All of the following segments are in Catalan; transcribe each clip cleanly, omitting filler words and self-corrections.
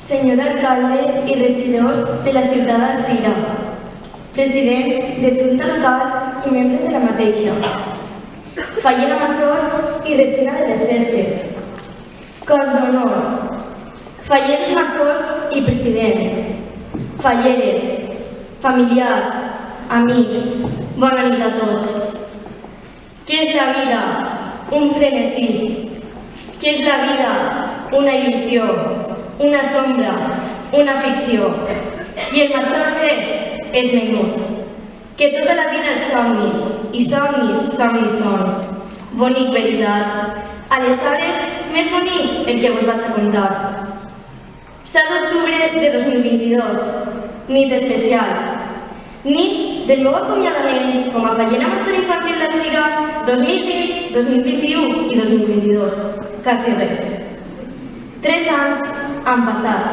senyor alcalde i regidors de la ciutat d'Alzira, president de Junta Local i membres de la mateixa, fallera major i regina de les festes, cos d'honor, falleres majors i presidents, falleres, familiars, amics, bona nit a tots. Què és la vida? Un frenesí. Què és la vida? Una il·lusió, una sombra, una ficció. I el major fet és menut. Que tota la vida és somni, i somnis, somnis són. Bonic, veritat. Aleshores, més bonic el que vos vaig a contar. 7 d'octubre de 2022, nit especial. Nit del meu acomiadament com a fallera major infantil d'Alzira 2020, 2021 i 2022. Quasi res. 3 anys han passat.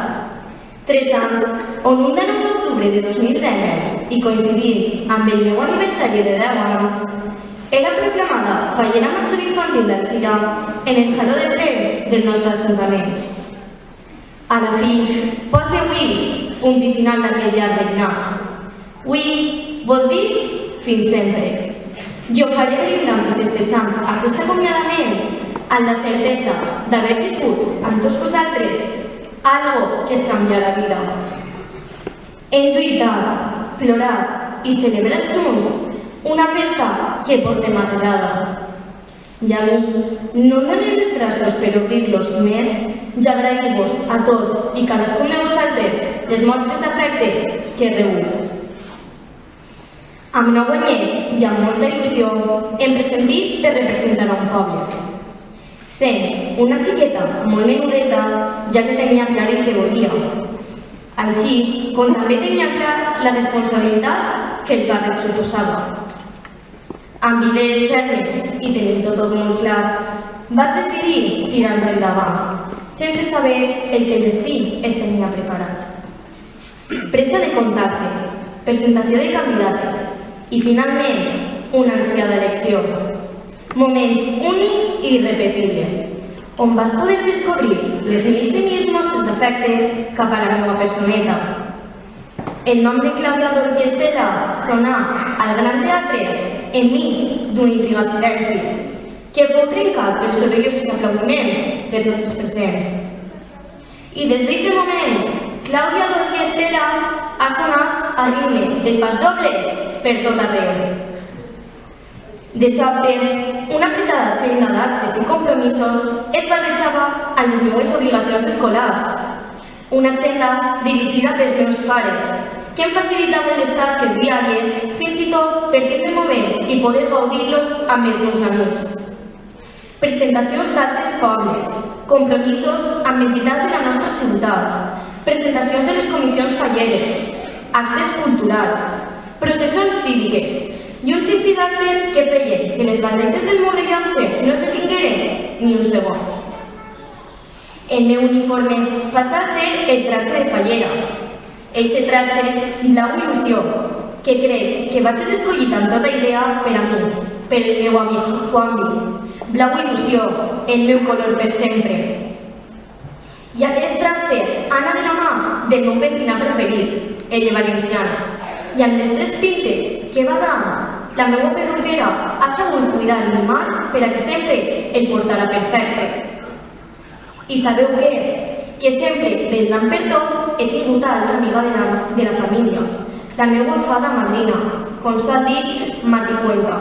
3 anys on un 9 d'octubre de 2019 i coincidint amb el meu aniversari de 10 anys, era proclamada fallera major infantil d'Alzira en el saló de plens del nostre ajuntament. A la fi, posa avui un tip final d'aquest llarg regnat. Avui vols dir fins sempre. Jo faré brindant i festejant aquest acomiadament amb la certesa d'haver viscut amb tots vosaltres algo que es canvia la vida. Hem lluitat, plorat i celebrat junts una festa que portem arrelada. I a mi no em donen els braços per obrir-los més i agrair-vos a tots i cadascun de vosaltres les mostres d'afecte que he rebut. Amb 9 anyets i amb molta il·lusió em presentit per representar un poble. Sent una xiqueta molt menudeta, ja que tenia clar el que volia. Així com també tenia clar la responsabilitat que el càrrec suposava. Amb idees fermes i tenint-ho tot molt clar, vas decidir tirar endavant, sense saber el que el destí es tenia preparat. Presa de contacte, presentació de candidates i, finalment, una ansiada elecció. Moment únic i irrepetible, on vas poder descobrir les mínimes mostres d'afecte cap a la meva personeta. El nom de Clàudia Dolch i Estela sonà al Gran Teatre enmig d'un intrigat silenci, que fou trencat pels sorollosos aplaudiments de tots els presents. I des d'aquest moment, Clàudia Dolch i Estela ha sonat a ritme del pas doble per tot arreu. De sobte, una apretada agenda d'actes i compromisos es barrejava amb les meves obligacions escolars. Una agenda dirigida pels meus pares, que em facilitaven les tasques diàries fins i tot per tindre moments i poder gaudir-los amb els meus amics. Presentacions d'altres pobles, compromisos amb entitats de la nostra ciutat, presentacions de les comissions falleres, actes culturals, processons cíviques i un sinfín d'actes que feien que les banderes del meu rellotge no es detingueren ni un segon. El meu uniforme passa a ser el tratge de fallera. Eixe tratge blau il·lusió, que crec que va ser escollit amb tota idea per a mi, per el meu amic Juanvi. Blau il·lusió, el meu color per sempre. I aquest tratge anà de la mà del meu pentinat preferit, el de valenciana. I amb les 3 tintes que va dar, la meva perruquera ha sabut cuidar i mimar per a que sempre el portara perfecte. I sabeu què? Que sempre, vetllant per tot, he tingut a l'altra amiga de la família, la meva fada madrina, com s'ha dit, Mati Cuenca,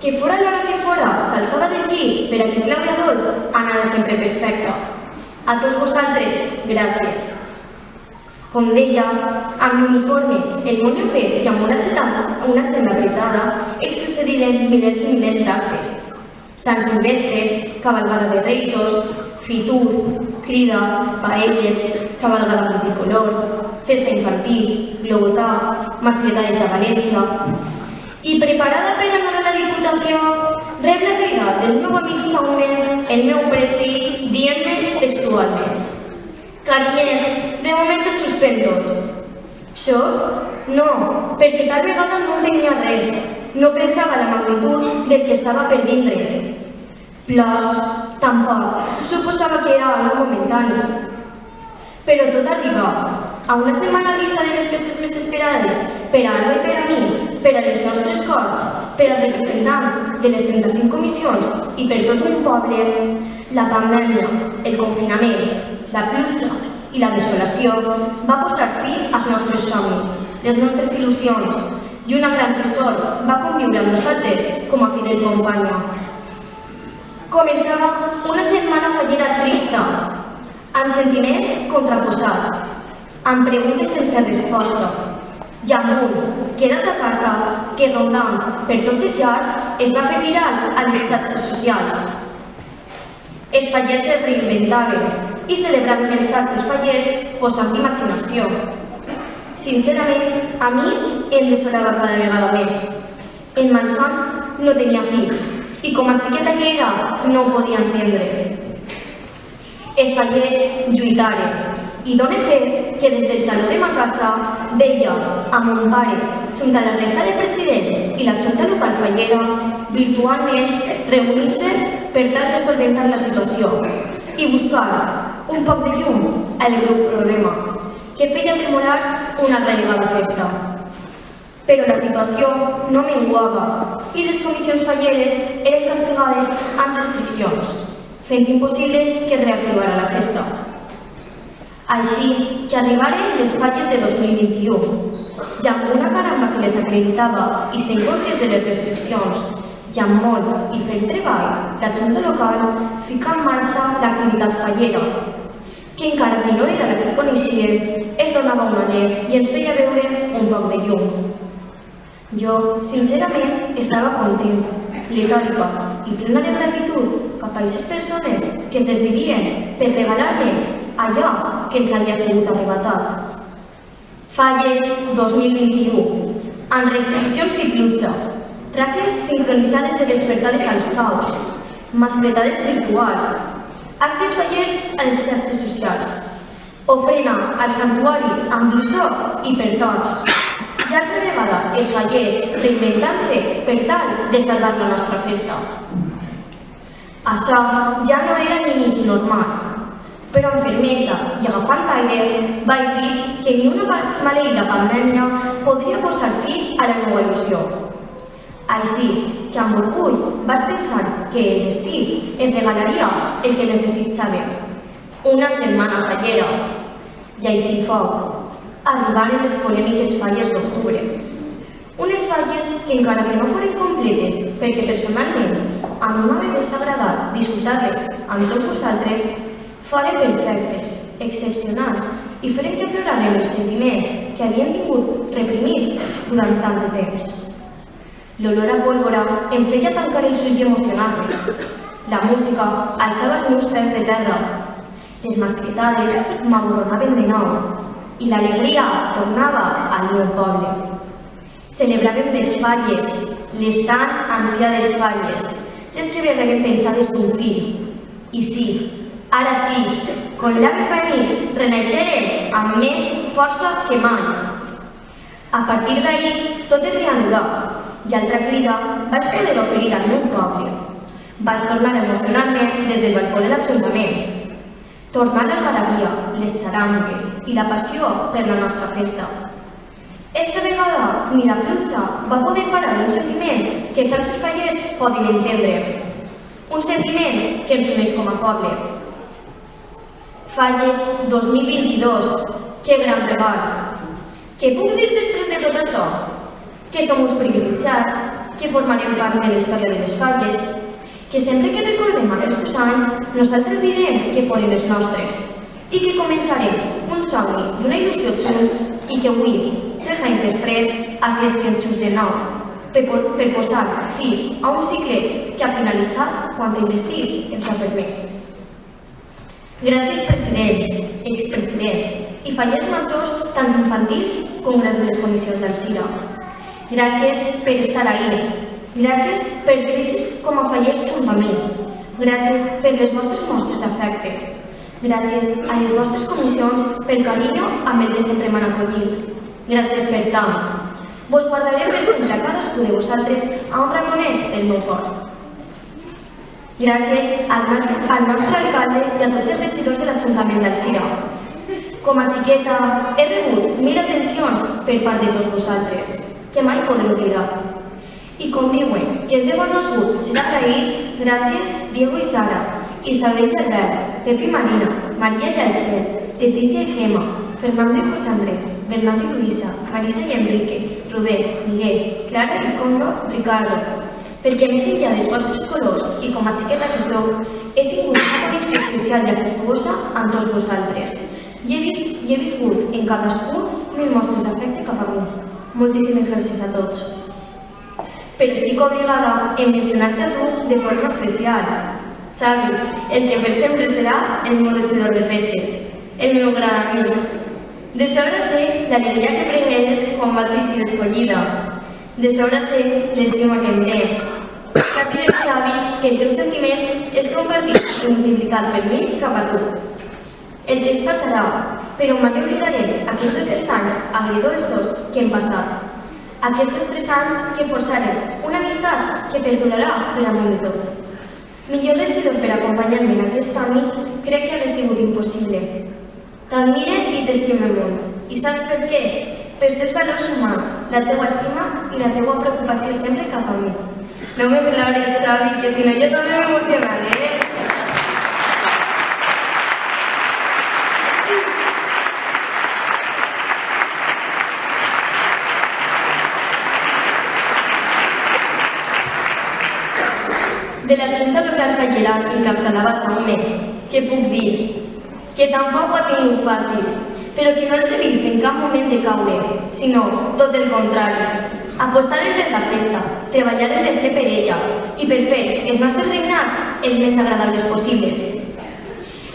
que fora l'hora que fora, s'alçava del llit per a que Clàudia Dolch anara sempre perfecta. A tots vosaltres, gràcies. Com deia, amb l'uniforme, el motllo fet i amb una agenda apretada, he sucediren milers i milers d'actes. Sant Silvestre, cavalgada de Reixos, Fitur, crida, paelles, cavalgada multicolor, festa infantil, globotà, mascletades de València. I preparada per anar a la Diputació, rep la crida del meu amic Jaume, el meu presi, dient-me textualment: «Carinyet, de moment es suspèn tot». Xoc? No, perquè tal vegada no tenia res. No pensava la magnitud del que estava per vindre. Plors? Tampoc. Suposava que era algo momentani. Però tot arriba a una setmana vista de les festes més esperades per a Alba i per a mi, per a les nostres corts, per als representants de les 35 comissions i per tot un poble, la pandèmia, el confinament, la pluja i la desolació va posar fi als nostres somnis, les nostres il·lusions, i una gran tristor va conviure amb nosaltres com a fidel companya. Començava una setmana fallera trista, amb sentiments contraposats, amb preguntes sense resposta, i amb un queda't a casa que rondant per tots els llars es va fer viral a les xarxes socials. Els fallers es reinventaven i celebraven els actes fallers posant imaginació. Sincerament, a mi em desolava cada vegada més. El malson no tenia fi i com a xiqueta que era no ho podia entendre. Els fallers lluitaren i dóna fe que des del saló de ma casa veia a mon pare, junt a la resta de presidents i la junta local fallera, virtualment reunir-se per tal de solventar la situació i buscar un poc de llum al greu problema que feia tremolar una arraigada festa. Però la situació no menguava i les comissions falleres eren castigades amb restriccions, fent impossible que es reactivara la festa. Així que arribaren les falles de 2021, i amb una caramba que les acreditava i sent conscients de les restriccions, i amb molt i fent treball, la Junta Local fica en marxa l'activitat fallera, que encara que no era la que coneixíem, es donava una alè i ens feia veure un poc de llum. Jo, sincerament, estava content, letòrica i plena de gratitud cap a aquestes persones que es desvivien per regalar-me allò que ens havia sigut arrebatat. Falles 2021, amb restriccions i pluja, traques sincronitzades de despertades als caos, mascletades virtuals, actes fallers a les xarxes socials, ofrena al santuari amb blusó i per tots, i altra vegada els fallers reinventant-se per tal de salvar la nostra festa. Això ja no era ni mig normal, però amb fermesa i agafant aire vaig dir que ni una maleïda pandèmia podria posar fi a la meva il·lusió. Així que amb orgull vaig pensar que el destí ens regalaria el que més desitjàvem, una setmana fallera. I així fou. Arribaren les polèmiques falles d'octubre. Unes falles que encara que no foren completes, perquè personalment a mi m'ha desagradat disfrutar-les amb tots vosaltres, foren perfectes, excepcionals i feren que ploraren els sentiments que havien tingut reprimits durant tant de temps. L'olor a pólvora em feia tancar els ulls i emocionar-me. La música alçava els meus peus de terra. Les mascletades m'aborronaven de nou i l'alegria tornava al meu poble. Celebràvem les falles, les tan ansiades falles, les que venen penjades d'un fil. I sí, ara sí, com l'ave fènix renaixeren amb més força que mai. A partir d'ahir, tot es reanudà i altra crida vaig poder oferir al meu poble. Vaig tornar a emocionar-me des del balcó de l'Ajuntament. Tornar l'algarabia, les xarangues i la passió per la nostra festa. Esta vegada ni la pluja va poder parar un sentiment que sols els fallers poden entendre. Un sentiment que ens uneix com a poble. Falles 2022, que gran regal. Què puc dir després de tot això? Que som uns privilegiats, que formarem part de la història de les falles, que sempre que recordem aquests anys, nosaltres direm que foren els nostres i que començarem un somni i una il·lusió junts i que avui, 3 anys després, així estem junts de nou per posar fi a un cicle que ha finalitzat quan el destí ens ha permès. Gràcies presidents, expresidents i fallers majors tant infantils com les de les comissions del CIRA. Gràcies per estar ahí. Gràcies per créixer com a fallers junt a mi. Gràcies per les vostres mostres d'afecte. Gràcies a les vostres comissions pel carinyo amb el que sempre m'han acollit. Gràcies per tant. Vos guardaré per sempre a cadascú de vosaltres a un raconet del meu cor. Gràcies al nostre alcalde i a tots els regidors de l'Ajuntament del CIRA. Com a xiqueta, he rebut 1000 atencions per part de tots vosaltres, que mai podré oblidar. I com diuen que és de bon osgut ser agraït, gràcies Diego i Sara, Isabel i Albert, Pep i Marina, Maria i Alfred, Leticia i Gemma, Fernando i José Andrés, Bernat i Luisa, Marisa i Enrique, Rubén, Miguel, Clara i Conro, Ricardo. Perquè més enllà dels vostres colors i com a xiqueta que sou, he tingut una connexió especial i afectuosa amb tots vosaltres. I he viscut en cadascú 1000 mostres d'afecte cap a mi. Moltíssimes gràcies a tots. Però estic obligada a mencionar-te a tu de forma especial. Xavi, el que per sempre serà el meu regidor de festes, el meu gran amic. De sobre sé l'alegria que prengués quan vaig ser escollida. De sobre sé l'estima que em tens. Sàpigues, Xavi, que el teu sentiment és compartit i multiplicat per mi cap a tu. El temps passarà, però mai oblidaré aquests 3 anys agridolços que hem passat. Aquests 3 anys que forçaren una amistat que perdurarà per damunt de tot. Millor regidor per acompanyar-me en aquest somni crec que hauria sigut impossible. T'admire i t'estime molt. I saps per què? Pels teus valors humans, la teua estima i la teua preocupació sempre cap a mi. No me plores, Xavi, que si no jo també m'emocionaré. De la Junta Local Fallera que encapçalava Jaume, què puc dir? Que tampoc ho ha tingut fàcil, però que no els he vist en cap moment de caure, sinó tot el contrari. Apostaren per la festa, treballaren de ple per ella i per fer els nostres regnats els més agradables possibles.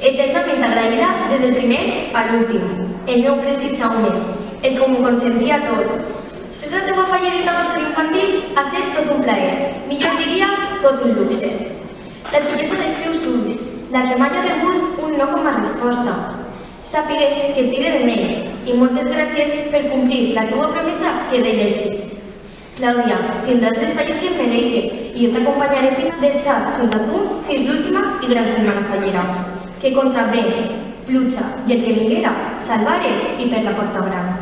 Eternament agraïda des del primer a l'últim, el meu president Jaume, el que m'ho consentia tot. Ser la teva fallerita d'atxor infantil ha set tot un plaer, millor diria tot un luxe. La xiqueta dels teus ulls, la que mai ha rebut un no com a resposta. Sàpigues que et tire de més i moltes gràcies per complir la teva promesa que deia així. Clàudia, tindràs les falles que em mereixes i jo t'acompanyaré fins d'estar junt a tu fins l'última i gran setmana fallera. Que contra vent, pluja i el que vinguera, salvares i per la porta gran.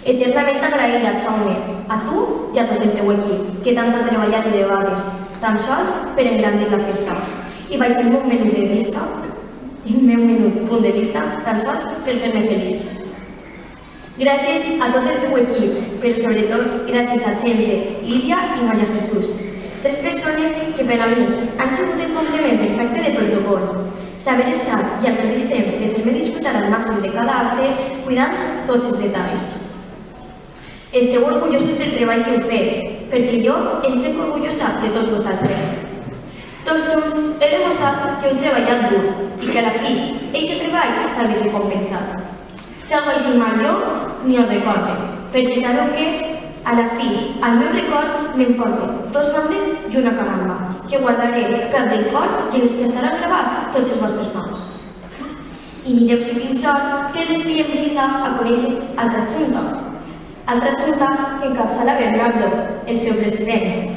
Eternament agraïda, Jaume, a tu i a tot el teu equip, que tant ha treballat i de vegades, tan sols per engrandir la festa. I vaig ser el meu menut de vista, el meu menut punt de vista, tan sols per fer-me feliç. Gràcies a tot el teu equip, però sobretot gràcies a Chente, Lídia i Maria Jesús. 3 persones que per a mi han sigut el complement perfecte de protocol. Saber estar i al mateix temps de fer-me disfrutar al màxim de cada acte, cuidant tots els detalls. Esteu orgullosos del treball que heu fet, perquè jo em sent orgullosa de tots vosaltres. Tots junts he demostrat que heu treballat dur i que a la fi, aquest treball s'ha de recompensar. Si algú així mal jo, ni el recorde, perquè sabeu que, a la fi, al meu record m'emporto 2 bandes i una caramba, que guardaré prop del cor i en les que estaran gravats tots els vostres noms. I mireu si tinc sort que el destí em brinda a conèixer altra junta que encapçala Bernardo, el seu president,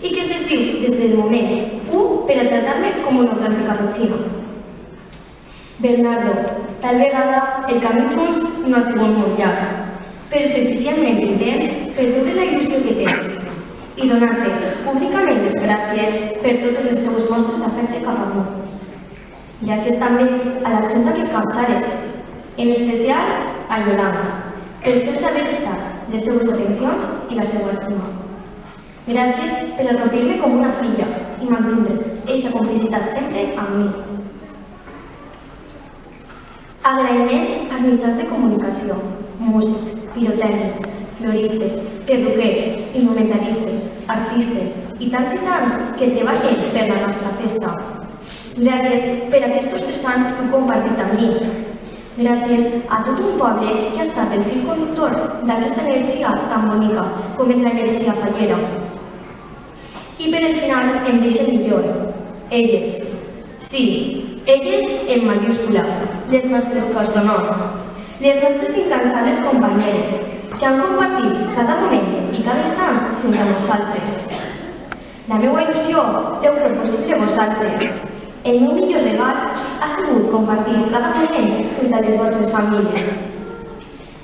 i que es desdiu des del moment 1 per a tratar-me com una autèntica rotxina. Bernardo, tal vegada el camí junts no ha sigut molt llarg, però suficientment intens per veure la il·lusió que tens i donar-te públicament les gràcies per totes les teves mostres d'afecte cap a mi. Gràcies també a la junta que encapçales, en especial a Yolanda, pel seu saber estar, les seues atencions i la seva estima. Gràcies per arropir-me com una filla i mantindre aquesta complicitat sempre amb mi. Agraïments als mitjans de comunicació, músics, pirotècnics, floristes, perruquers, indumentaristes, artistes i tants que treballen per la nostra festa. Gràcies per aquests 3 anys que heu compartit amb mi. Gràcies a tot un poble que ha estat el fil conductor d'aquesta energia tan bonica com és l'energia fallera. I per al final em deixa el millor. Elles. Sí, elles en mayúscula, les nostres cos d'honor, les nostres incansables companyeres, que han compartit cada moment i cada instant junt a nosaltres. La meva il·lusió l'heu fet possible vosaltres. El meu millor regal ha sigut compartir cada moment junt a les vostres famílies.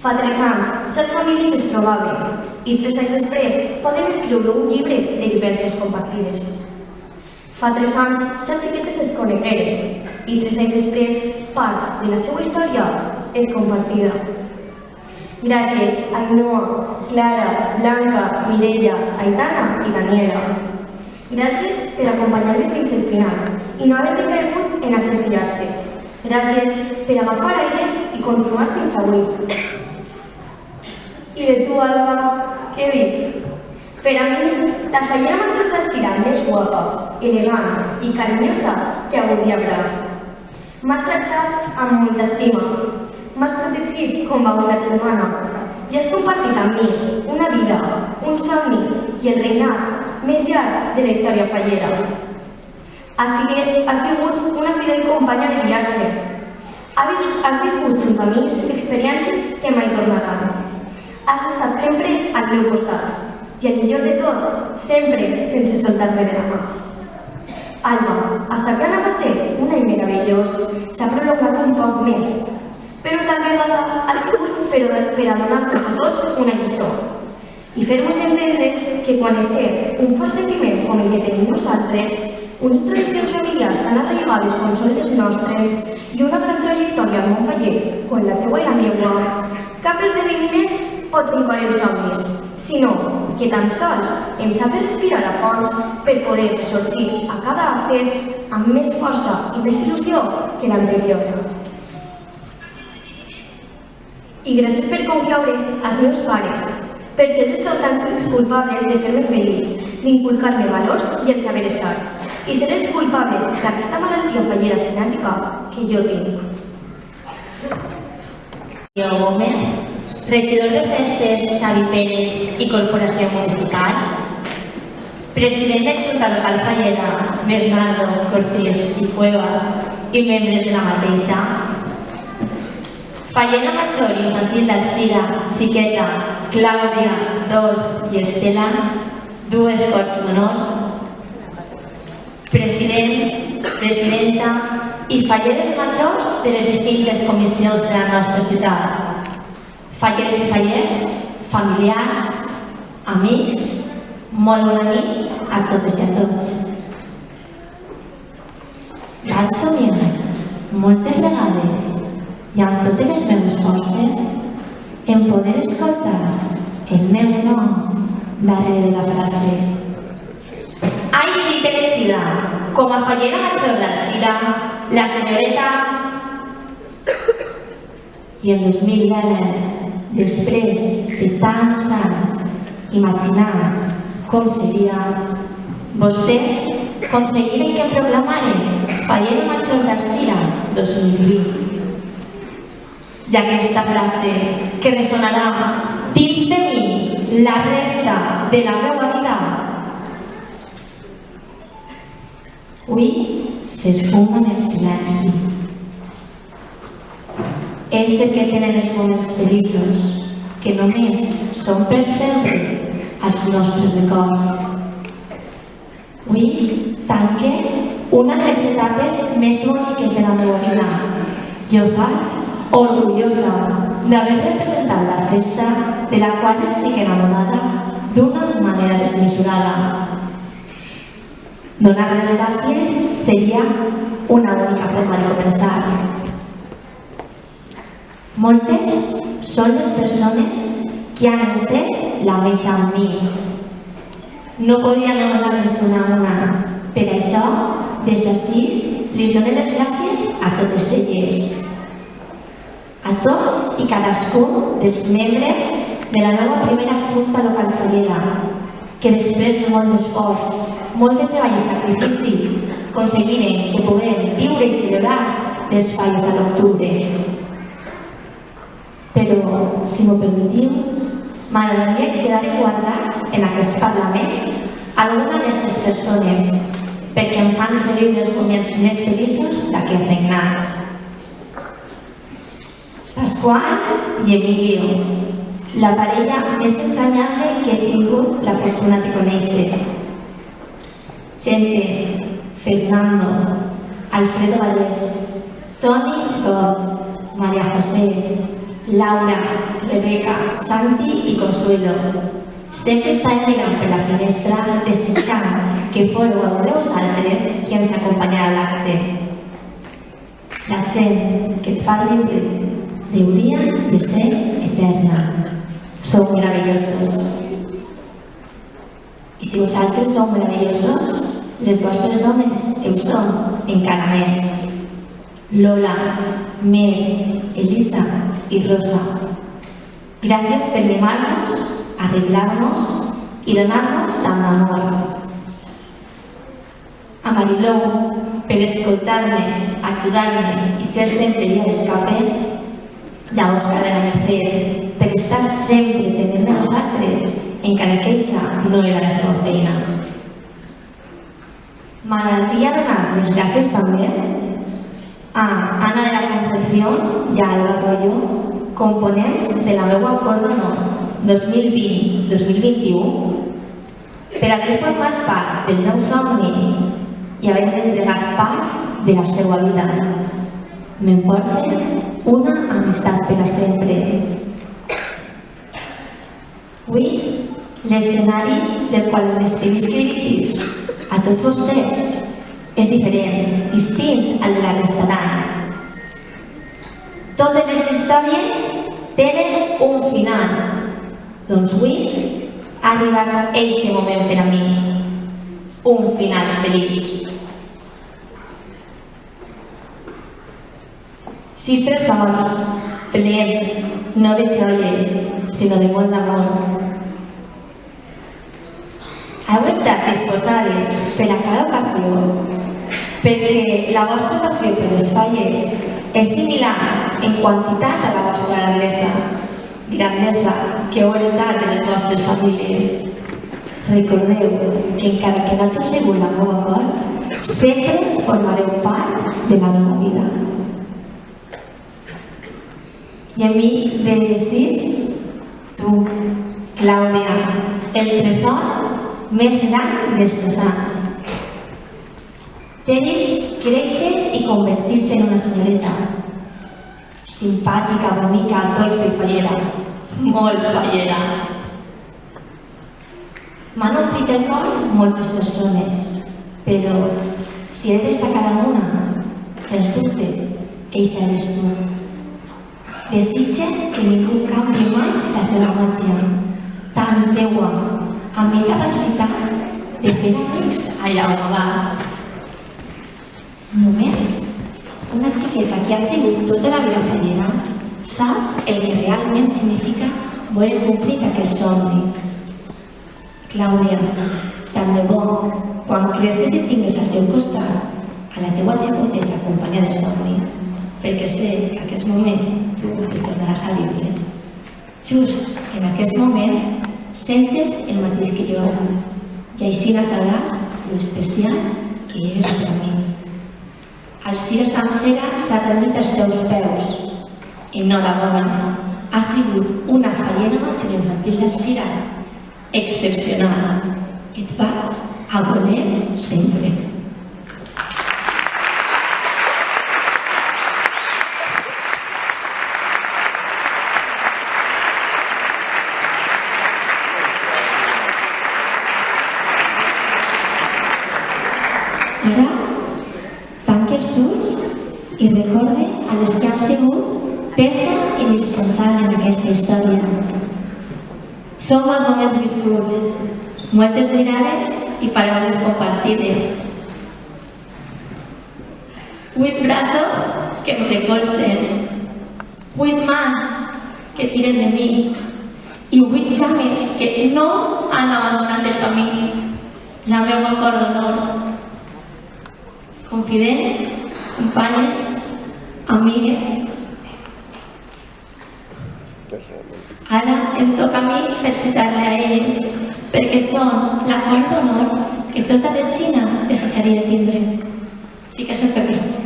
Fa 3 anys, 7 famílies es trobaven i 3 anys després poden escriure un llibre de vivències compartides. Fa 3 anys, 7 xiquetes es conegueren i 3 anys després, part de la seva història és compartida. Gràcies a Ainhoa, Clara, Blanca, Mireia, Aitana i Daniela. Gràcies per acompanyar-me fins al final i no haver decaigut en aquest viatge. Gràcies per agafar aire i continuar fins avui. I de tu, Alba, què dic? Per a mi, la fallera major d'Alzira més guapa, elegant i carinyosa que avui hi haurà. M'has tractat amb molta estima, m'has protegit com a una germana i has compartit amb mi una vida, un somni i el regnat més llarg de la història fallera. Has sigut una fidel companya de viatge. Has viscut junt a mi experiències que mai tornaran. Has estat sempre al meu costat i el millor de tot, sempre sense soltar-me de la mà. Alba, a Sagrada va ser un any meravellós, s'ha prolongat un poc més, però tal vegada ha sigut per a donar-nos a tots una lliçó i fer-nos entendre que quan es té un fort sentiment com el que tenim nosaltres, unes tradicions familiars tan arraigades com són les nostres i una gran trajectòria al món faller com la teua i la meua, cap esdeveniment pot truncar els somnis, sinó que tan sols ens ha de respirar a fons per poder sorgir a cada acte amb més força i més il·lusió que l'anterior. I gràcies per concloure als meus pares, per ser els tants culpables de fer-me feliç, d'inculcar-me valors i el saber estar, i ser els culpables d'aquesta malaltia fallera genètica que jo tinc. Regidor de Festes, Xavi Pérez i Corporació Municipal, president de Junta Local Fallera, Bernardo Cortés i Cuevas i membres de la mateixa, Fallera Major Infantil d'Alzira, Xiqueta, Clàudia, Rolf i Estela, dues corts d'honor, presidents, presidenta i falleres majors de les distintes comissions de la nostra ciutat, falleres i fallers, familiars, amics, molt bona nit a totes i a tots. Vaig somiar moltes vegades i amb totes les meves forces en poder escoltar el meu nom darrere de la frase. Ai, sí que elegida, com a fallera major d'Alzira, la senyoreta... I el 2019, després de tants anys imaginant com seria, vostès aconseguiren que proclamaren Fallera Major d'Alzira 2020. I aquesta frase que ressonarà dins de mi la resta de la meva vida, avui s'esfuma en el silenci. És el que tenen els moments feliços, que només són per sempre els nostres records. Avui tanque una de les etapes més boniques de la meva vida i ho faig orgullosa d'haver representat la festa de la qual estic enamorada d'una manera desmesurada. Donar les gràcies seria una única forma de començar. Moltes són les persones que han encès la metxa amb mi. No podia anomenar-les una a una. Per això, des d'ací, les dono les gràcies a totes elles. A tots i cadascun dels membres de la meva primera Junta Local Fallera, que després de molt d'esforç, molt de treball i sacrifici, aconseguiren que pogueren viure i celebrar les falles de l'octubre. Però, si m'ho permetiu, m'agradaria que quedaren guardats en aquest Parlament alguna d'aquestes persones, perquè em fan reviure els moments més feliços d'aquest regnat. Pasqual i Emilio, la parella més entranyable que he tingut la fortuna de conèixer. Chente, Fernando, Alfredo Vallès, Toni Goig, María José, Laura, Rebeca, Santi i Consuelo. Sempre estàvem mirant per la finestra desitjant que fóreu algú de vosaltres qui ens acompanyarà a l'acte. La gent que et fa riure hauria de ser eterna. Sou meravellosos. I si vosaltres sou meravellosos, les vostres dones ho són encara més. Lola, Mel, Elisa i Rosa. Gràcies per mimar-nos, arreglar-nos i donar-nos tant d'amor. A Marilou, per escoltar-me, ajudar-me i ser sempre via d'escape. I a Òscar de la Merced, per estar sempre pendent de nosaltres, encara que eixa no era la seva feina. M'agradaria donar les gràcies també a Ana de la Concepción i a Alba Arroyo, components de la meva acord d'honor 2020-2021, per haver format part del meu somni i haver entregat part de la seva vida. M'emporten una amistat per a sempre. Avui, l'escenari del qual m'escrivisc dirigir a tots vostès és diferent, distint al de la resta d'anys. Totes les històries tenen un final. Doncs avui ha arribat eixe moment per a mi. Un final feliç. 6 tresors, plens, no de joies, sinó de molt d'amor. Heu estat disposades per a cada ocasió, perquè la vostra passió per les falles és similar en quantitat a la vostra grandesa que heu heretat de les vostres famílies. Recordeu que encara que no hagi sigut la meva cor, sempre formareu part de la meva vida. I enmig de vestir, tu, Clàudia, el tresor més gran d'estos anys. T'he vist créixer i convertir-te en una senyoreta. Simpàtica, bonica, dolça i fallera. Molt fallera. M'han omplit el cor moltes persones, però si he de destacar alguna, sens dubte, eixa eres tu. Desitge que ningú canvi mai la teva màgia, tan teua, amb aquesta facilitat de fer amics allà on vas. Només una xiqueta que ha sigut tota la vida fallera sap el que realment significa voler complir aquest somni. Clàudia, tant de bo, quan creces i tingues al teu costat a la teua xicoteta companya de somni, perquè sé que en aquest moment tu el tornaràs a viure. Just en aquest moment sentes el mateix que jo i així sabràs lo especial que eres per a mi. Els tirs amb cera s'han rendit als teus peus. Enhorabona, ha sigut una fallera major infantil del Cira excepcional. Et vaig a voler sempre. Ara, tanque els ulls i recorde a les que han sigut peça indispensable en aquesta història. Som els moments viscuts, moltes mirades i paraules compartides. 8 braços que em recolzen, 8 mans que tiren de mi i 8 cames que no han abandonat el camí. La meva cor d'honor. Confidents, companyes, amigues. Ara em toca a mi felicitar-le a elles, perquè són la cor d'honor que tota Regina desitjaria tindre. Sí que sempre per mi.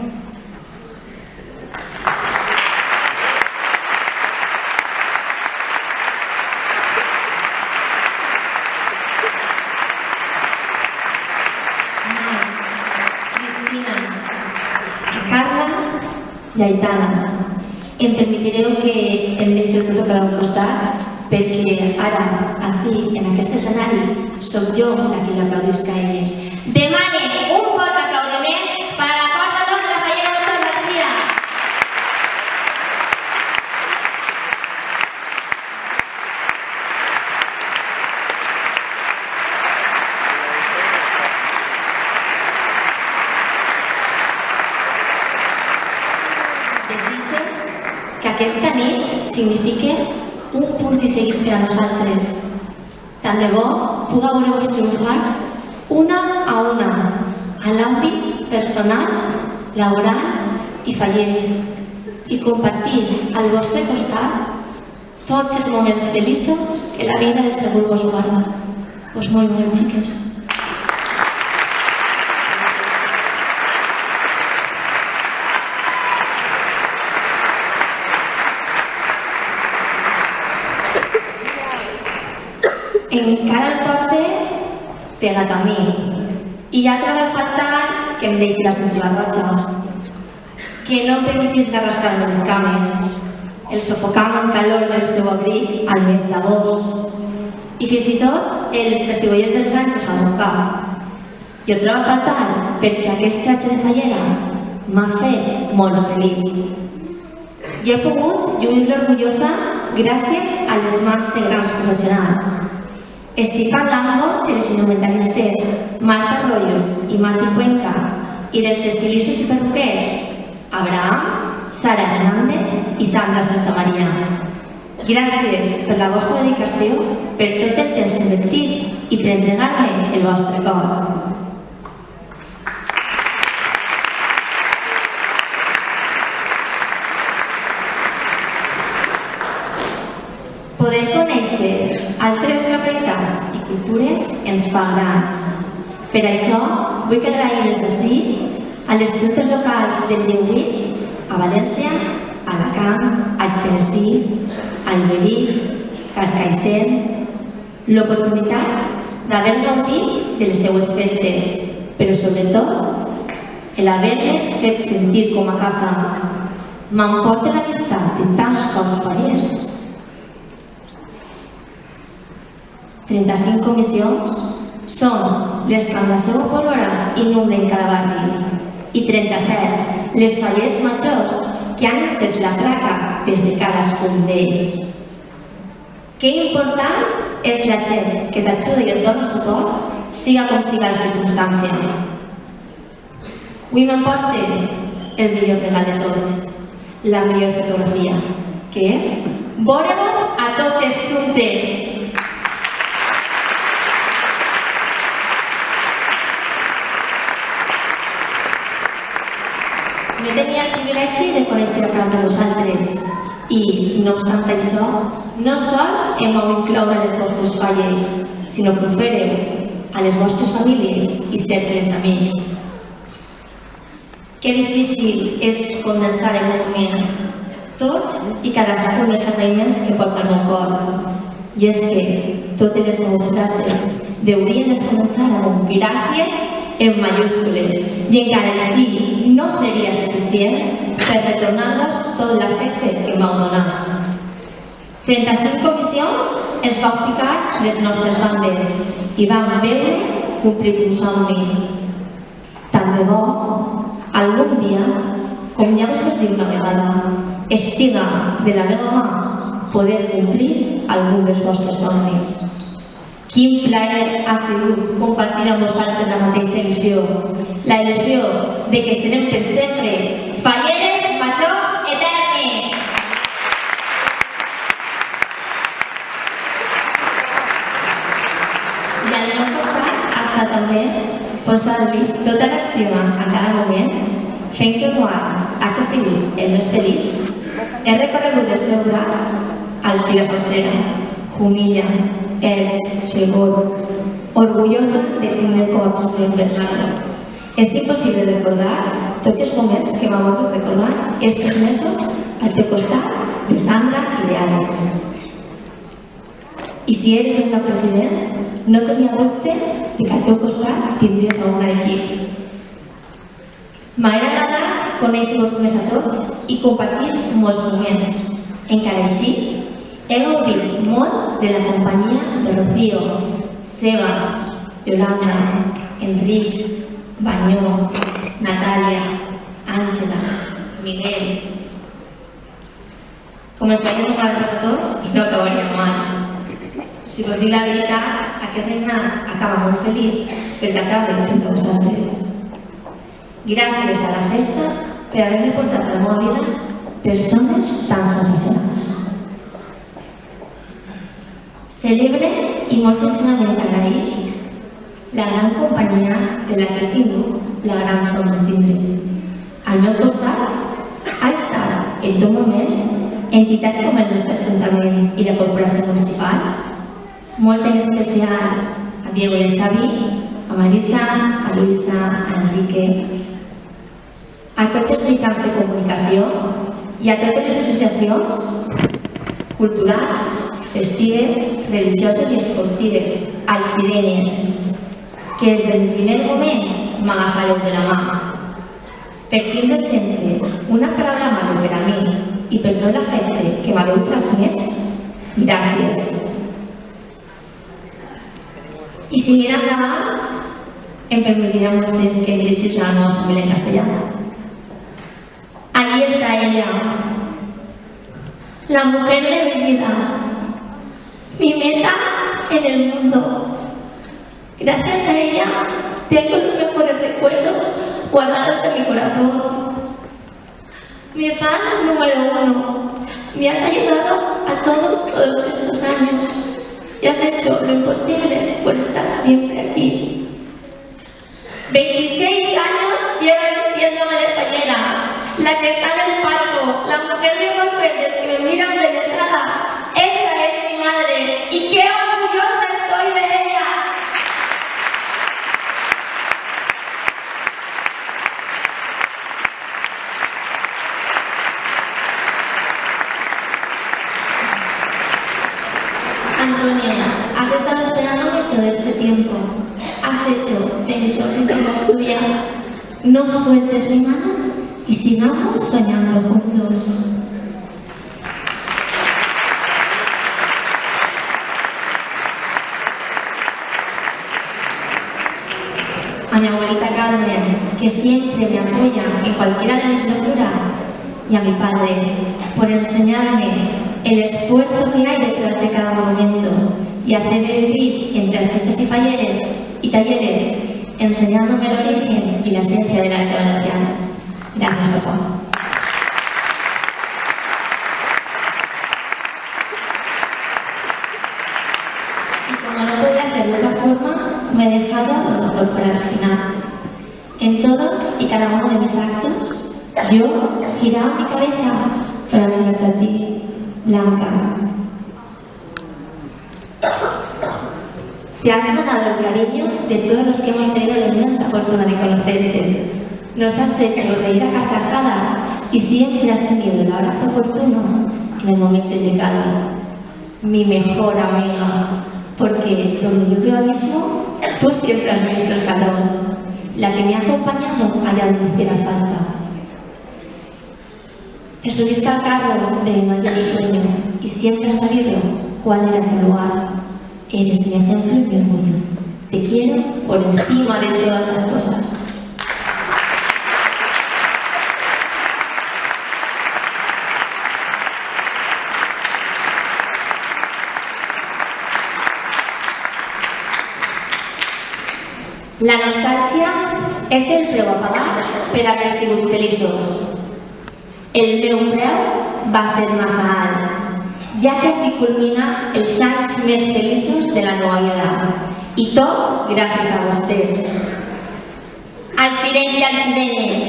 Cristina, i Aitana. Em permetireu que em deixi el protocol al costat perquè ara, així, en aquest escenari, sóc jo la que l'aplaudisc a elles. Demane un fort aplaudiment per a la Cos d'Honor de la Fallera Matxos d'Alzira. Desitge que aquesta nit signifique un punt i seguit per a nosaltres. Tant de bo puga veure-vos triomfar una a una a l'àmbit personal, laboral i faller i compartir al vostre costat tots els moments feliços que la vida de segur vos guarda. Pues molt, xiques. Encara el porte pegat a mi i ja trobo a faltar que em deixi la cintura roja, que no em permetís garrascar-me les cames, el sofocant calor del seu abric al mes d'agost i fins i tot el festivallet dels ganxos al meu cap. Jo trobo a faltar perquè aquest tratge de fallera m'ha fet molt feliç. Jo he pogut lluir-lo orgullosa gràcies a les mans de grans professionals. Estic parlant-vos de les indumentalistes Marta Arroyo i Mati Cuenca i dels estilistes i perruquers Abraham, Sara Hernández i Sandra Santamaria. Gràcies per la vostra dedicació, per tot el temps invertit i per entregar-me el vostre cor. Poder conèixer altres localitats i cultures ens fa grans. Per això, vull agrair des d'ací a les juntes locals del Lleuí, a València, a Alacant, al Xenesí, al Verí, Carcaixent, l'oportunitat d'haver gaudit de les seues festes, però sobretot l'haver-me fet sentir com a casa. M'emporta l'amistat de tants cops fallers. 35 comissions són les que amb la seva polora inhunden cada barri i 37 les fallers majors que han encès la placa des de cadascun d'ells. Que important és la gent que t'ajuda i et dona suport, siga com siga la circumstància. Avui m'emporta el millor regal de tots, la millor fotografia, que és veure-vos a totes juntes. Jo tenia el privilegi de conèixer a cada de vosaltres i, no obstant això, no sols em vau incloure a les vostres falles, sinó que ho fèreu a les vostres famílies i cercles d'amics. Que difícil és condensar en un moment tots i cadascun dels agraïments que porta el meu cor. I és que totes les meves frases deurien començar amb un gràcies en mayúscules i encara així no seria suficient per retornar-los tot l'afecte que em vau donar. 35 comissions ens vau ficar les nostres bandes i vam veure complit un somni. Tant de bo, algun dia, com ja vos vaig dir una vegada, estiga de la meva mà poder complir algun dels vostres somnis. Quin plaer ha sigut compartir amb vosaltres la mateixa il·lusió, la il·lusió de que serem per sempre falleres majors eternes. I al meu costat ha estat també posar-li tota l'estima a cada moment, fent que quan hagi sigut el més feliç, he recorregut el seu braç al Cira Salsera, Jumilla, Elx, Segor, orgullosa de tindre com a estudiant Bernardo. És impossible recordar tots els moments que vam recordar aquests mesos al teu costat de Sandra i d'Àlex. I si eres el president, no tenia dubte que al teu costat tindries un gran equip. M'ha agradat conèixer-vos més a tots i compartir molts moments. Encara així, he gaudit molt de la companyia de Rocío, Sebas, Yolanda, Enric, Banyó, Natàlia, Àngela, Miguel. Començaré a nomenar-vos a tots i no acabaríem mai. Si vos dic la veritat, aquest regnat acaba molt feliç perquè acaba junt a vosaltres. Gràcies a la festa per haver-me portat a la meva vida persones tan sensacionals. Celebre i molt sincerament agraïs la gran companyia de la que he tingut la gran sort de tindre. Al meu costat ha estat en tot moment entitats com el nostre Ajuntament i la Corporació Municipal, molt en especial a Diego i a Xavi, a Marisa, a Luisa, a Enrique, a tots els mitjans de comunicació i a totes les associacions culturals, festives, religioses i esportives, als Sirenies, que des del primer moment m'agafareu de la mà. Per tindre sempre una paraula amable per a mi i per tot l'afecte que m'haveu transmès, gràcies. I si mira endavant, em permitirán ustedes que dirigís a la nueva familia en castellano. Allí está ella, la mujer de mi vida, mi meta en el mundo. Gracias a ella tengo los mejores recuerdos guardados en mi corazón. Mi fan número 1, me has ayudado a todos estos años y has hecho lo imposible por estar siempre aquí. 26 años lleva vistiéndome de fallera, la que está en el palco, la mujer de ojos verdes que me mira embelesada. Esa es mi madre y qué orgullosa estoy de ella. Antonio, has estado esperándome todo este tiempo. Has hecho de mis sonrisas las tuyas. No sueltes mi mano y sigamos soñando juntos. A mi abuelita Carmen, que siempre me apoya en cualquiera de mis locuras, y a mi padre, por enseñarme el esfuerzo que hay detrás de cada monumento y hacerme vivir entre artistas y talleres, enseñándome el origen y la esencia del arte valenciano. Gracias, papá. Y como no podía ser de otra forma, me he dejado lo mejor para el final. En todos y cada uno de mis actos, yo giraba mi cabeza para mirarte a ti, Blanca. Te has ganado el cariño de todos los que hemos tenido la inmensa fortuna de conocerte. Nos has hecho reír a carcajadas y siempre has tenido el abrazo oportuno en el momento indicado. Mi mejor amiga, porque donde yo veo abismo, tú siempre has visto escalón, la que me ha acompañado allá donde hiciera falta. Te subiste al carro de mi mayor sueño y siempre has sabido cuál era tu lugar. Eres mi ejemplo y mi orgullo. Te quiero por encima de todas las cosas. La nostàlgia és el preu a pagar per haver sigut feliços. El meu preu va ser massa alt, ja que així culmina els anys més feliços de la meva vida. I tot gràcies a vostès. Als Sirens i als Sirenes,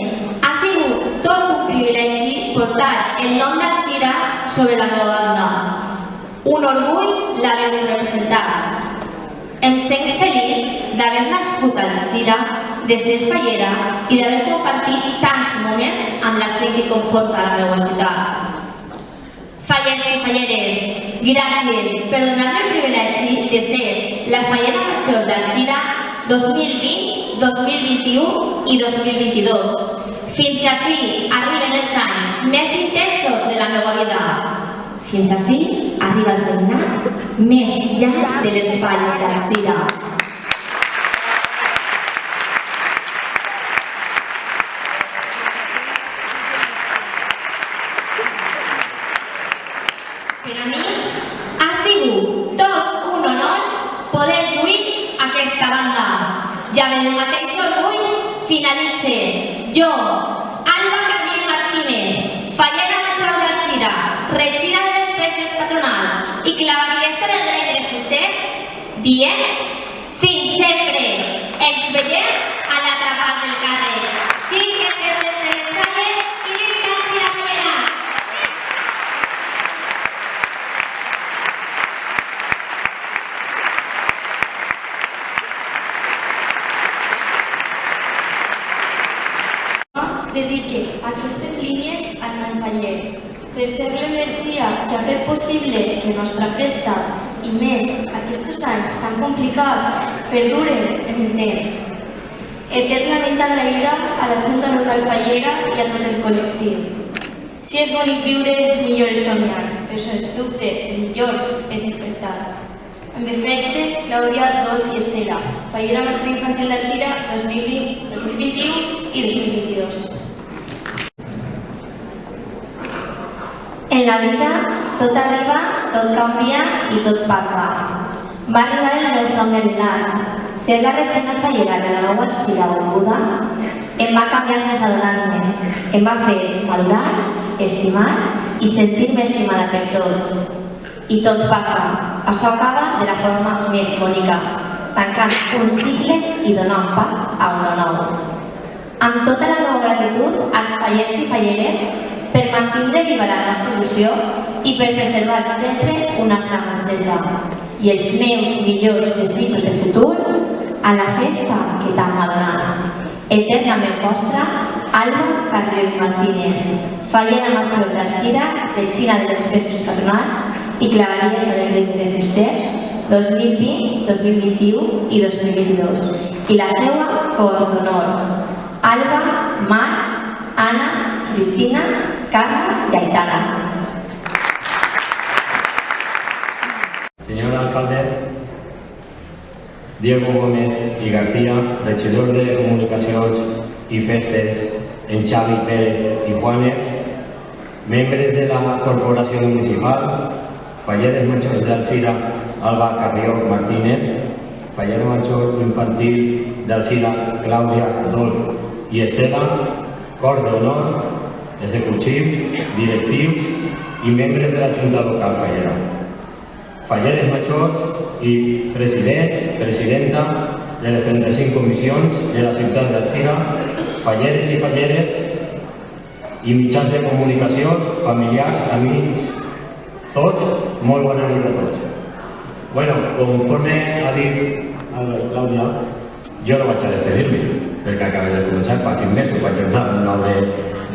ha sigut tot un privilegi portar el nom d'Alzira sobre la meva banda. Un orgull l'haver-ho representat. Em sent feliç d'haver nascut a Alzira, de ser fallera i d'haver compartit tants moments amb la gent que conforta la meva ciutat. Fallers i falleres, gràcies per donar-me el privilegi de ser la fallera major d'Alzira 2020, 2021 i 2022. Fins ací arriben els anys més intensos de la meva vida. Fins ací arriba el regnat més llarg de les falles d'Alzira. Per a mi ha sigut tot un honor poder lluir aquesta banda. I amb el mateix orgull finalitze jo, Alba Carrió Martínez, fallera major d'Alzira, regidora de les festes patronals i clavadista del gremi de fusters, dient fins sempre, ens veiem a l'altra part del carrer. Visca el festes de les calles i visca Alzira Fallera! Dedique aquestes línies al nom Faller, per ser l'energia que ha fet possible que la nostra festa, i més aquests anys tan complicats, perduren en el temps. Eternament agraïda a la Junta Local Fallera i a tot el col·lectiu. Si és bonic viure, millor és somiar, però sens dubte el millor és despertar. En efecte, Clàudia, Dolç i Estela, Fallera Major Infantil d'Alzira 2020, 2021 i 2022. En la vida, tot arriba, tot canvia i tot passa. Va arribar el meu somni enlat. Ser la regina fallera de la meva Alzira volguda em va canviar sense adonar-me. Em va fer madurar, estimar i sentir-me estimada per tots. I tot passa. Això acaba de la forma més bonica, tancant un cicle i donant pas a un nou. Amb tota la meva gratitud als fallers i falleres per mantenir viva la nostra il·lusió i per preservar sempre una flama encesa. I els meus millors desitjos de futur a la festa que tant m'ha donat. Eternament vostra, Alba Carrió i Martínez, fallera major d'Alzira, regina de les festes patronals i clavadista del gremi de fusters 2020, 2021 i 2022. I la seva cor d'honor, Alba, Mar, Anna, Cristina, Carla y Aitana. Señor alcalde Diego Gómez y García, regidor de Comunicacions i Festes en Xavi Pérez i Juanes, membres de la Corporació Municipal, falleres majors d'Alzira Alba Carrió Martínez, fallera major infantil d'Alzira Clàudia, Dolç i Estela, cors d'honor, executius, directius i membres de la Junta Local Fallera. Falleres majors i presidents, presidenta de les 35 comissions de la ciutat d'Alzira, falleres i falleres i mitjans de comunicacions, familiars, amics, tots, molt bona nit a tots. Bueno, conforme ha dit la Clàudia, jo no vaig a despedir-me, perquè acabé de començar fa 5 mesos, vaig entrar el 9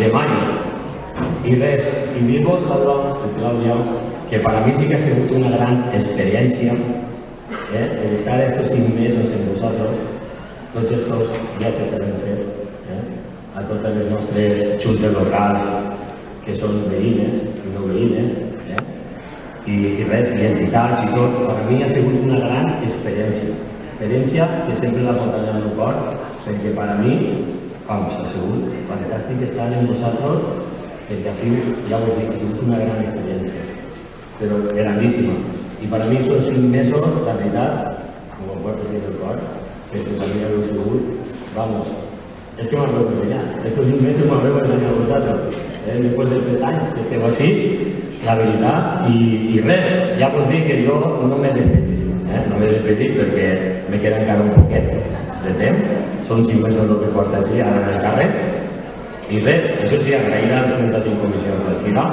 de maig. I res, i dir-vos, Alba i Clàudia, que per a mi sí que ha sigut una gran experiència el estar estos 5 mesos amb vosaltres, tots estos viatges que hem fet, a totes les nostres juntes locals, que són veïnes i no veïnes, i res, i entitats i tot, per a mi ha sigut una gran experiència. Experiència que sempre la portaré al meu cor, perquè per a mi, vamos, ha sigut fantàstic estar amb vosaltres, perquè ha sigut, ja us dic, ha sigut una gran experiència, però grandíssima. I per a mi són 5 mesos, la veritat, com ho porto així del cor, que per a mi heu sigut, vamos, és que m'heu ensenyat. Estos 5 mesos m'heu ensenyat a vosaltres. Després de 3 anys que esteu així, la veritat, i res, ja vos dic que jo no m'he despedit, no m'he despedit perquè me queda encara un poquet de temps, són 5 mesos el que porta així ara en el càrrec, i res, això sí, agrair a les 35 comissions d'Alzira,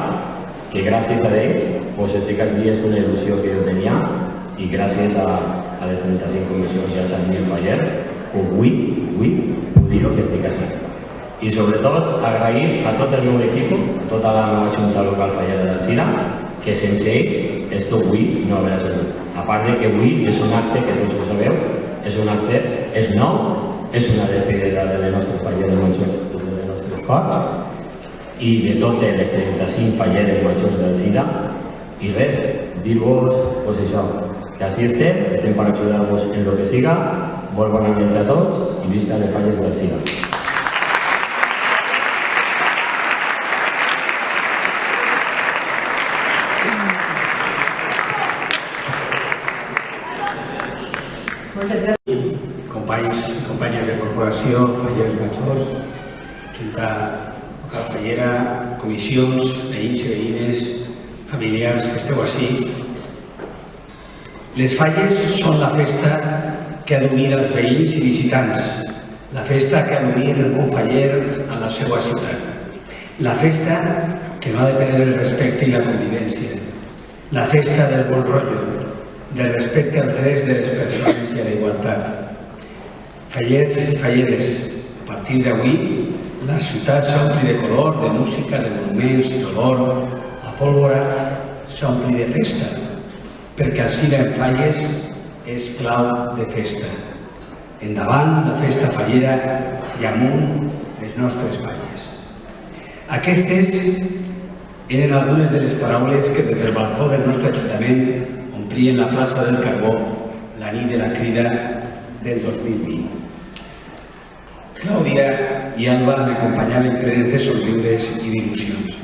que gràcies a ells, doncs estic així, és una il·lusió que jo tenia, i gràcies a les 35 comissions i a Sant Mil Faller, avui puc dir que estic així. I sobretot agrair a tot el meu equip, a tota la meva Junta Local Fallera d'Alzira, que sense ells esto avui no hauria sigut. A part de que avui és un acte que tots ho sabeu, és un acte, és nou, és una despedida de les nostres falleres majors, de les nostres Foc i de totes les 35 falleres majors del SIDA. I res, dir-vos, pues això, que així estem per ajudar-vos en el que siga, molt bon ambient a tots i visca les falles del SIDA. Companys i companyes de corporació, falleres majors, Junta Local Fallera, comissions, veïns i veïnes, familiars que esteu ací. Les falles són la festa que ha d'unir els veïns i visitants, la festa que ha d'unir el món faller a la seva ciutat, la festa que no ha de perdre el respecte i la convivència, la festa del bon rotllo, del respecte als drets de les persones i a la igualtat. Fallers i falleres, a partir d'avui, la ciutat s'ompli de color, de música, de monuments, d'olor, la pólvora s'ompli de festa, perquè el SIDA en falles és clau de festa. Endavant la festa fallera i amunt les nostres falles. Aquestes eren algunes de les paraules que des del balcó del nostre Ajuntament omplien la plaça del Carbó la nit de la Crida del 2020. Clàudia i Alba m'acompanyaven plens de somriures i d'il·lusions.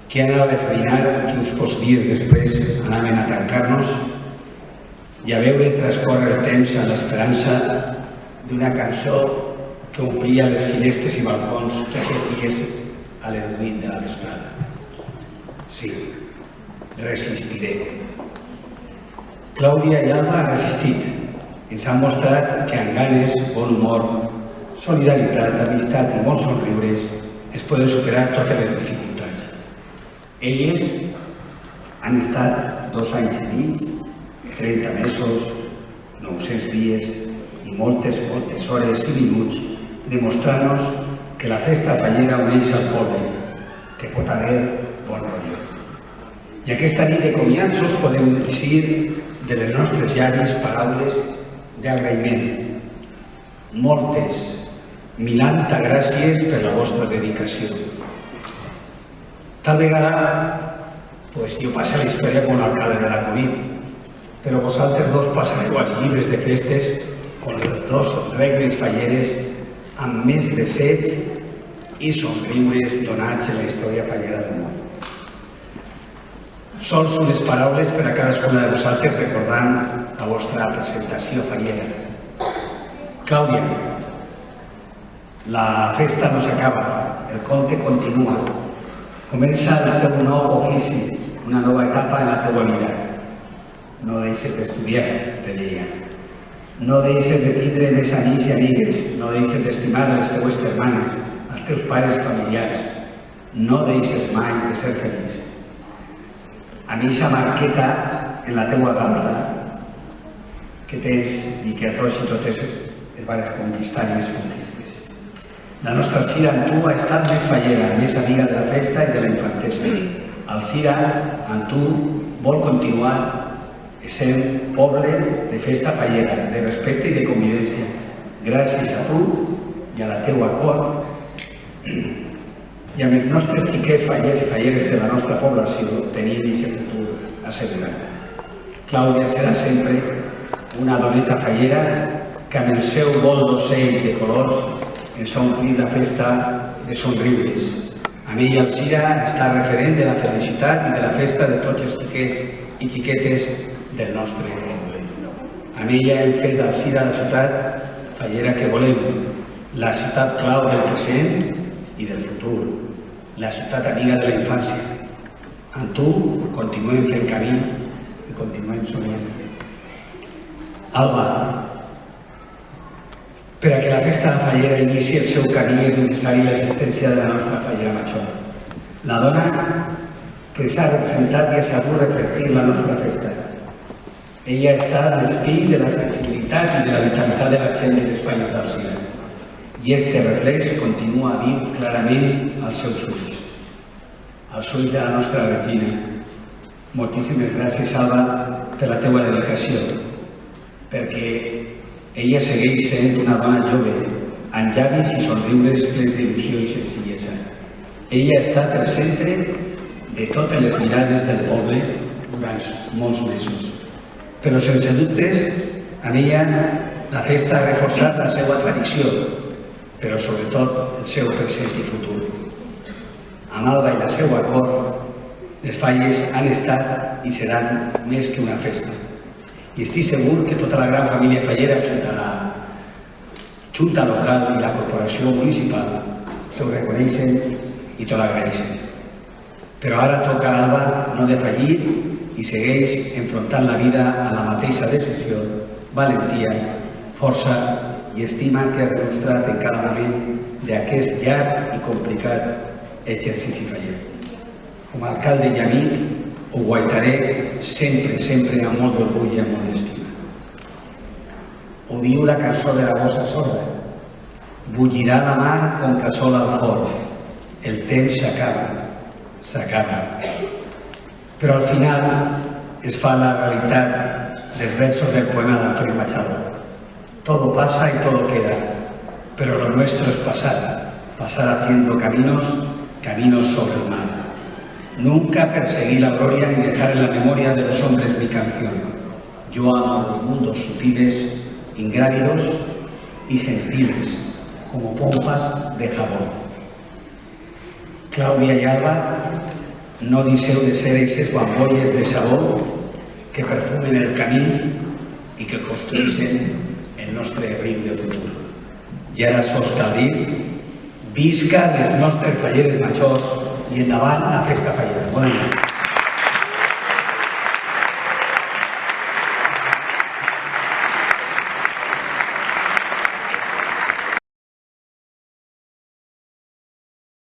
Qui anava a esbrinar que uns pocs dies després anaven a tancar-nos i a veure transcórrer el temps amb l'esperança d'una cançó que omplia les finestres i balcons tots els dies a les 8 de la vesprada. Sí, resistiré. Clàudia i Alba han resistit. Ens han mostrat que amb ganes, bon humor, solidaritat, amistat i molts somriures es poden superar totes les dificultats. Elles han estat 2 anys i mig, 30 mesos, 900 dies i moltes hores i minuts demostrant-nos que la festa fallera uneix al poble, que pot haver bon rotllo. I aquesta nit de comianços podem llegir de les nostres llavis paraules d'agraïment. Moltes, 1000 gràcies per la vostra dedicació. Tal vegada, jo passé a la història com a alcalde de la Covid, però vosaltres dos passareu als llibres de festes com les 2 regnes falleres amb més de sets i somriures donats en la història fallera del món. Sols unes paraules per a cadascuna de vosaltres recordant la vostra presentació fallera. Clàudia, la festa no s'acaba, el conte continua. Comença el teu nou ofici, una nova etapa en la teua vida. No deixes d'estudiar, te deia. No deixes de tindre més amics i amigues, no deixes d'estimar les teues germanes, els teus pares familiars. No deixes mai de ser feliç. A mi aquesta marqueta en la teua galta que tens i que a tots i totes es van conquistar i es conquistes. La nostra Alcira amb tu ha estat més fallera, més amiga de la festa i de la infantesa. Alcira amb tu vol continuar sent poble de festa fallera, de respecte i de convivència. Gràcies a tu i a la teua cor i amb els nostres xiquets fallers i falleres de la nostra població tenim aquest futur assegurat. Clàudia serà sempre una doneta fallera que amb el seu vol d'ocell de colors ens ha omplit la festa de somriures. Amb ella Alcira està referent de la felicitat i de la festa de tots els xiquets i xiquetes del nostre poble. Amb ella hem fet d'Alcira la ciutat fallera que volem, la ciutat clau del present i del futur, la ciutat amiga de la infància. Amb tu continuem fent camí i continuem somiant. Alba, per a que la festa fallera inici el seu camí és necessari l'existència de la nostra fallera major. La dona que s'ha representat i ha sabut reflectir la nostra festa. Ella està a l'espill de la sensibilitat i de la vitalitat de la gent de les falles d'Alcira. I este reflex continua viu clarament als seus ulls. Als ulls de la nostra Regina. Moltíssimes gràcies, Alba, per la teua dedicació, perquè ella segueix sent una dona jove, amb llavis i somriures plens d'il·lusió i senzillesa. Ella està per centre de totes les mirades del poble durant molts mesos. Però sense dubtes, amb ella la festa ha reforçat la seva tradició, però sobretot el seu present i futur. Amb Alba i la seva cor, les falles han estat i seran més que una festa. I estic segur que tota la gran família fallera, Junta Local i la Corporació Municipal, t'ho reconeixen i t'ho agraeixen. Però ara toca a Alba no defallir i segueix enfrontant la vida amb la mateixa decisió, valentia, força i estima que has demostrat en cada moment d'aquest llarg i complicat exercici faller. Com a alcalde i amic, ho guaitaré sempre, sempre amb molt d'orgull i amb molt d'estima. Ho diu la cançó de la gossa sorda. Bullirà la mar contra sol al forn. El temps s'acaba. Però al final es fa la realitat dels versos del poema d'Antonio Machado. Todo pasa y todo queda, pero lo nuestro es pasar haciendo caminos sobre el mar. Nunca perseguí la gloria ni dejar en la memoria de los hombres mi canción. Yo amo los mundos sutiles, ingrávidos y gentiles, como pompas de jabón. Claudia y Alba, no deixeu de ser eixes bambolles de sabó que perfumen el camí i que construeixen el nostre riu de futur. I ara sols cal dir, visca les nostres falleres majors i endavant la festa fallera. Bona nit.